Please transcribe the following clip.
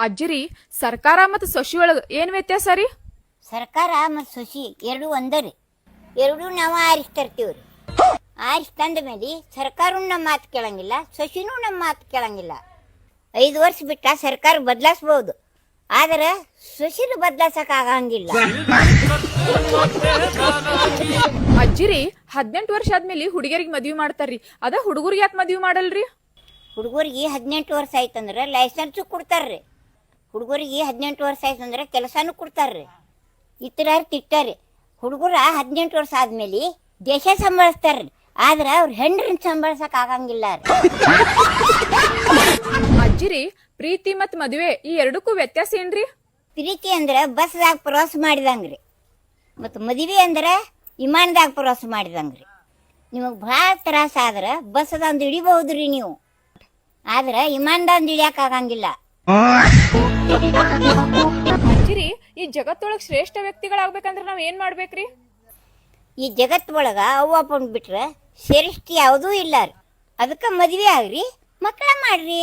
ಅಜ್ಜಿರಿ ಸರ್ಕಾರ ಮತ್ತು ಸೊಸಿ ಒಳಗ ಏನ್ ವ್ಯತ್ಯಾಸ ರೀ? ಸರ್ಕಾರ ಮತ್ತು ಸೊಸಿ ಎರಡು ಒಂದರಿ. ಎರಡೂ ನಾವು ಆರಿಸ್ತರ್ತೀವ್ರಿ. ಆರಿಸ್ತಂದ ಮೇಲೆ ಸರ್ಕಾರನೂ ನಮ್ಮ ಮಾತು ಕೇಳಂಗಿಲ್ಲ, ಸೊಸಿನೂ ನಮ್ಮ ಮಾತು ಕೇಳಂಗಿಲ್ಲ. 5 ವರ್ಷ ಬಿಟ್ಟ ಸರ್ಕಾರ ಬದಲಾಯಿಸ್ಬೋದು, ಆದ್ರೆ ಸೊಸಿನ ಬದಲಾಯಿಸಕ್ ಆಗಂಗಿಲ್ಲ. ಅಜ್ಜಿರಿ 18 ವರ್ಷ ಆದ್ಮೇಲೆ ಹುಡುಗಿಯರಿಗೆ ಮದ್ವಿ ಮಾಡ್ತಾರ್ರಿ, ಅದ ಹುಡುಗರಿಗೆ ಯಾಕೆ ಮದ್ವಿ ಮಾಡಲ್ರಿ? ಹುಡುಗರಿಗೆ 18 ವರ್ಷ ಆಯ್ತಂದ್ರೆ ಲೈಸೆನ್ಸು ಕೊಡ್ತಾರ್ರಿ. ಹುಡುಗರಿಗೆ 18 ವರ್ಷ ಆಯ್ತಂದ್ರೆ ಕೆಲಸನೂ ಕೊಡ್ತಾರ್ರಿ. ಇತರ ತಿಟ್ಟಾರಿ. ಹುಡುಗರ 18 ವರ್ಷ ಆದ್ಮೇಲೆ ದೇಶ ಸಂಭಾಳಿಸ್ತಾರ್ರಿ, ಆದ್ರೆ ಅವ್ರ ಹೆಂಡ್ರನ್ನ ಸಂಭಾಳಿಸಕ್ ಆಗಂಗಿಲ್ಲ ರೀ. ಅಜ್ಜಿರಿ ಪ್ರೀತಿ ಮತ್ ಮದ್ವೆ ಈ ಎರಡಕ್ಕೂ ವ್ಯತ್ಯಾಸ ಏನ್ರಿ? ಪ್ರೀತಿ ಅಂದ್ರೆ ಬಸ್ದಾಗ ಪ್ರವಾಸ ಮಾಡಿದಂಗ್ರಿ, ಮತ್ತು ಮದುವೆ ಅಂದ್ರೆ ವಿಮಾನದಾಗ ಪ್ರವಾಸ ಮಾಡಿದಂಗ್ರಿ. ನಿಮಗೆ ಭಾಳ ತ್ರಾಸ ಆದ್ರೆ ಬಸ್ದಂದು ಹಿಡಿಬಹುದ್ರಿ ನೀವು, ಆದ್ರೆ ವಿಮಾನದಂದು ಹಿಡಿಯಕ್ ಆಗಂಗಿಲ್ಲ. ಅಜ್ಜಿರಿ ಈ ಜಗತ್ತೊಳಗ್ ಶ್ರೇಷ್ಠ ವ್ಯಕ್ತಿಗಳಾಗ್ಬೇಕಂದ್ರ ನಾವ್ ಏನ್ ಮಾಡ್ಬೇಕ್ರಿ? ಈ ಜಗತ್ತೊಳಗ ಅವ್ವ ಅಪ್ಪನ್ ಬಿಟ್ರೆ ಶ್ರೇಷ್ಠ ಯಾವುದೂ ಇಲ್ಲ ರೀ. ಅದಕ್ಕೆ ಮದುವೆ ಆಗ್ರಿ, ಮಕ್ಕಳ ಮಾಡ್ರಿ.